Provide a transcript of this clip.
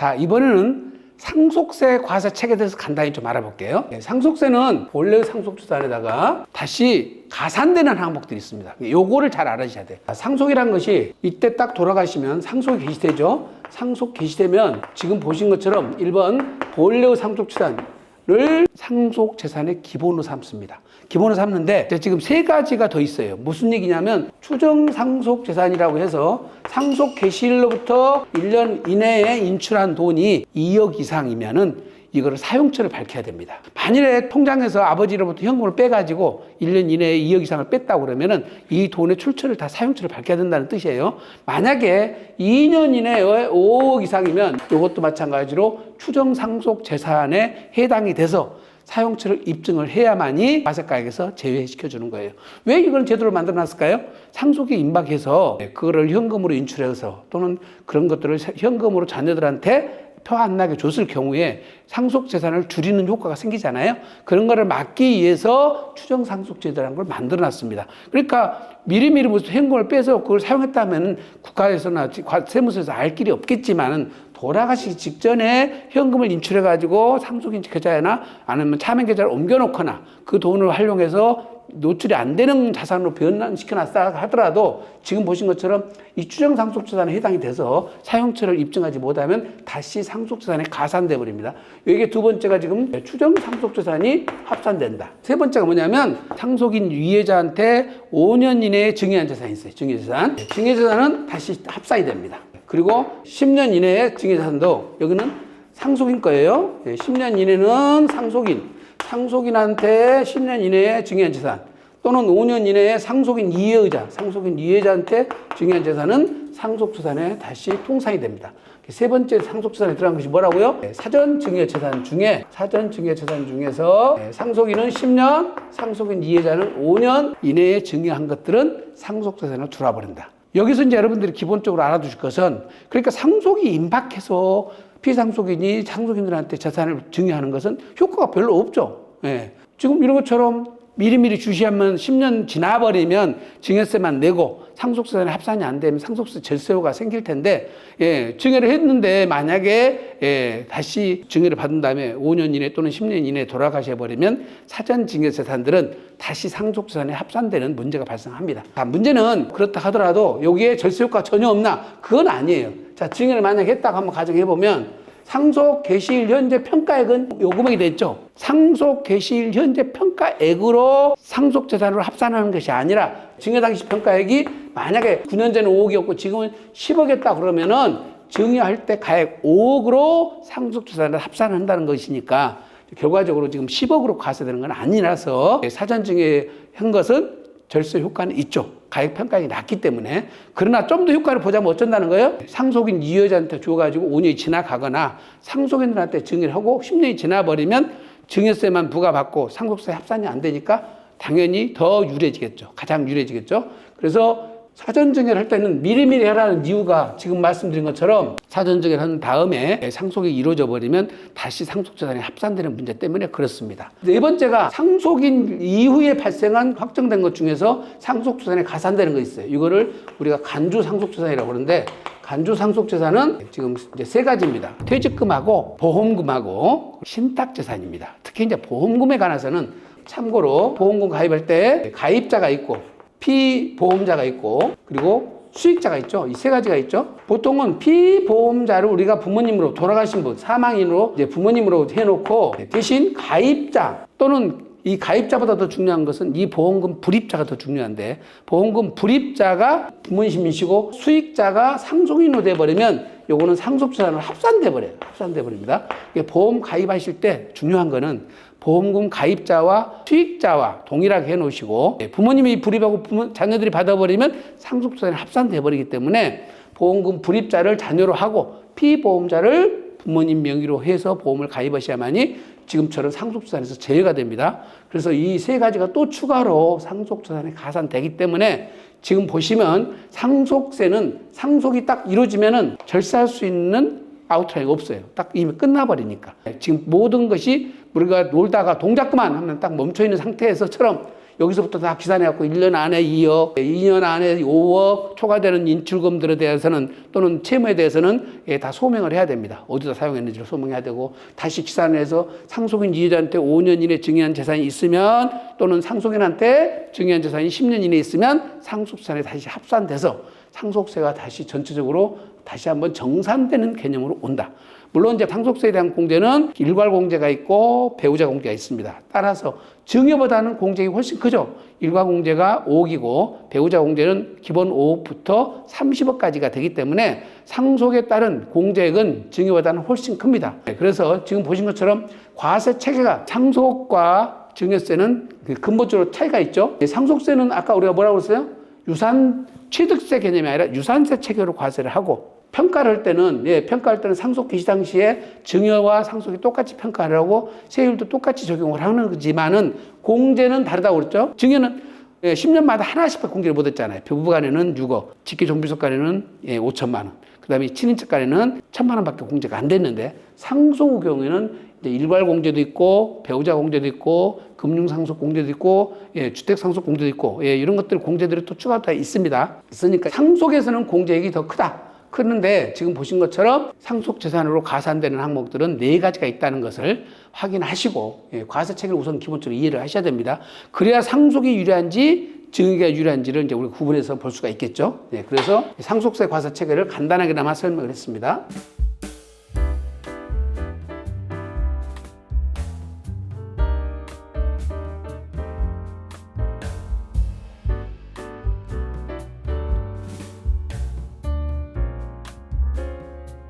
자, 이번에는 상속세 과세책에 대해서 간단히 좀 알아볼게요. 상속세는 본래의 상속재산에다가 다시 가산되는 항목들이 있습니다. 요거를 잘 알아주셔야 돼요. 상속이란 것이 이때 딱 돌아가시면 상속이 개시되죠. 상속 개시되면 지금 보신 것처럼 1번 본래의 상속재산을 상속재산의 기본으로 삼습니다. 기본으로 삼는데 지금 세 가지가 더 있어요. 무슨 얘기냐면 추정상속재산이라고 해서 상속 개시일로부터 1년 이내에 인출한 돈이 2억 이상이면은 이거를 사용처를 밝혀야 됩니다. 만일에 통장에서 아버지로부터 현금을 빼가지고 1년 이내에 2억 이상을 뺐다고 그러면은 이 돈의 출처를 다 사용처를 밝혀야 된다는 뜻이에요. 만약에 2년 이내에 5억 이상이면 이것도 마찬가지로 추정상속재산에 해당이 돼서 사용처를 입증을 해야만이 과세가액에서 제외시켜주는 거예요. 왜 이걸 제도를 만들어놨을까요? 상속이 임박해서 그거를 현금으로 인출해서 또는 그런 것들을 현금으로 자녀들한테 표 안 나게 줬을 경우에 상속재산을 줄이는 효과가 생기잖아요. 그런 거를 막기 위해서 추정상속제도라는 걸 만들어놨습니다. 그러니까 미리미리 무슨 현금을 빼서 그걸 사용했다면 국가에서나 세무서에서 알 길이 없겠지만은 돌아가시기 직전에 현금을 인출해가지고 상속인 계좌나 아니면 차명 계좌를 옮겨놓거나 그 돈을 활용해서 노출이 안 되는 자산으로 변환시켜놨다 하더라도 지금 보신 것처럼 이 추정상속재산에 해당이 돼서 사용처를 입증하지 못하면 다시 상속재산에 가산돼 버립니다. 이게 두 번째가 지금 추정상속재산이 합산된다. 세 번째가 뭐냐면 상속인 유예자한테 5년 이내에 증여한 재산이 있어요. 증여재산. 증여재산은 다시 합산이 됩니다. 그리고 10년 이내에 증여재산도 여기는 상속인 거예요. 10년 이내는 상속인한테 10년 이내에 증여한 재산 또는 5년 이내에 상속인 이해자한테 증여한 재산은 상속재산에 다시 통상이 됩니다. 세 번째 상속재산에 들어간 것이 뭐라고요? 사전 증여재산 중에서 상속인은 10년, 상속인 이해자는 5년 이내에 증여한 것들은 상속재산으로 들어와버린다. 여기서 이제 여러분들이 기본적으로 알아두실 것은 그러니까 상속이 임박해서 피상속인이 상속인들한테 재산을 증여하는 것은 효과가 별로 없죠. 지금 이런 것처럼 미리미리 주시하면 10년 지나버리면 증여세만 내고 상속재산에 합산이 안 되면 상속세 절세효가 생길 텐데 증여를 했는데 만약에 다시 증여를 받은 다음에 5년 이내 또는 10년 이내에 돌아가셔버리면 사전 증여재산들은 다시 상속재산에 합산되는 문제가 발생합니다. 문제는 그렇다 하더라도 여기에 절세효과가 전혀 없나? 그건 아니에요. 자, 증여를 만약에 했다고 한번 가정해보면 상속 개시일 현재 평가액은 요 금액이 됐죠. 상속 개시일 현재 평가액으로 상속재산으로 합산하는 것이 아니라 증여 당시 평가액이 만약에 9년 전에 5억이었고 지금은 10억이었다 그러면은 증여할 때 가액 5억으로 상속재산을 합산한다는 것이니까 결과적으로 지금 10억으로 과세되는 건 아니라서 사전 증여한 것은 절세 효과는 있죠. 가액 평가액이 낮기 때문에. 그러나 좀 더 효과를 보자면 어쩐다는 거예요? 상속인 이여자한테 줘가지고 5년이 지나가거나 상속인들한테 증여를 하고 10년이 지나버리면 증여세만 부과받고 상속세 합산이 안 되니까 당연히 더 유리해지겠죠. 가장 유리해지겠죠. 그래서 사전 증여를 할 때는 미리미리 하라는 이유가 지금 말씀드린 것처럼 사전 증여를 한 다음에 상속이 이루어져 버리면 다시 상속재산이 합산되는 문제 때문에 그렇습니다. 네 번째가 상속인 이후에 발생한 확정된 것 중에서 상속재산에 가산되는 거 있어요. 이거를 우리가 간주상속재산이라고 그러는데 간주상속재산은 지금 이제 세 가지입니다. 퇴직금하고 보험금하고 신탁재산입니다. 특히 이제 보험금에 관해서는 참고로 보험금 가입할 때 가입자가 있고 피보험자가 있고 그리고 수익자가 있죠. 이 세 가지가 있죠. 보통은 피보험자를 우리가 부모님으로 돌아가신 분, 사망인으로 이제 부모님으로 해놓고 대신 가입자 또는 이 가입자보다 더 중요한 것은 이 보험금 불입자가 더 중요한데 보험금 불입자가 부모님이시고 수익자가 상속인으로 돼버리면 요거는 상속재산으로 합산돼 버립니다. 보험 가입하실 때 중요한 거는 보험금 가입자와 수익자와 동일하게 해놓으시고 부모님이 불입하고 자녀들이 받아버리면 상속재산이 합산돼 버리기 때문에 보험금 불입자를 자녀로 하고 피보험자를 부모님 명의로 해서 보험을 가입하셔야만이 지금처럼 상속재산에서 제외가 됩니다. 그래서 이 세 가지가 또 추가로 상속재산에 가산되기 때문에 지금 보시면 상속세는 상속이 딱 이루어지면은 절세할 수 있는 아웃라인이 없어요. 딱 이미 끝나버리니까. 지금 모든 것이 우리가 놀다가 동작 그만 하면 딱 멈춰있는 상태에서처럼 여기서부터 다 계산해갖고 1년 안에 2억, 2년 안에 5억 초과되는 인출금들에 대해서는 또는 채무에 대해서는 다 소명을 해야 됩니다. 어디다 사용했는지를 소명해야 되고 다시 계산해서 상속인 이해자한테 5년 이내 증여한 재산이 있으면 또는 상속인한테 증여한 재산이 10년 이내에 있으면 상속재산에 다시 합산돼서 상속세가 다시 전체적으로 다시 한번 정산되는 개념으로 온다. 물론 이제 상속세에 대한 공제는 일괄 공제가 있고 배우자 공제가 있습니다. 따라서 증여보다는 공제가 훨씬 크죠. 일괄 공제가 5억이고 배우자 공제는 기본 5억부터 30억까지가 되기 때문에 상속에 따른 공제액은 증여보다는 훨씬 큽니다. 그래서 지금 보신 것처럼 과세 체계가 상속과 증여세는 근본적으로 차이가 있죠. 상속세는 아까 우리가 뭐라고 했어요? 유산 취득세 개념이 아니라 유산세 체계로 과세를 하고 평가를 할 때는 상속 개시 당시에 증여와 상속이 똑같이 평가를 하고 세율도 똑같이 적용을 하는 거지만은 공제는 다르다고 그랬죠. 증여는 10년마다 하나씩 공제를 못 했잖아요. 부부간에는 6억, 직계 종비속 간에는 5천만 원, 그 다음에 친인척 간에는 1,000만 원밖에 공제가 안 됐는데 상속의 경우에는 이제 일괄 공제도 있고 배우자 공제도 있고 금융상속 공제도 있고 주택상속 공제도 있고 이런 것들 공제들이 또 추가로 다 있습니다. 있으니까 상속에서는 공제액이 더 크는데 지금 보신 것처럼 상속재산으로 가산되는 항목들은 4가지가 있다는 것을 확인하시고 과세체계를 우선 기본적으로 이해를 하셔야 됩니다. 그래야 상속이 유리한지 증여가 유리한지를 이제 우리가 구분해서 볼 수가 있겠죠. 그래서 상속세 과세체계를 간단하게나마 설명을 했습니다.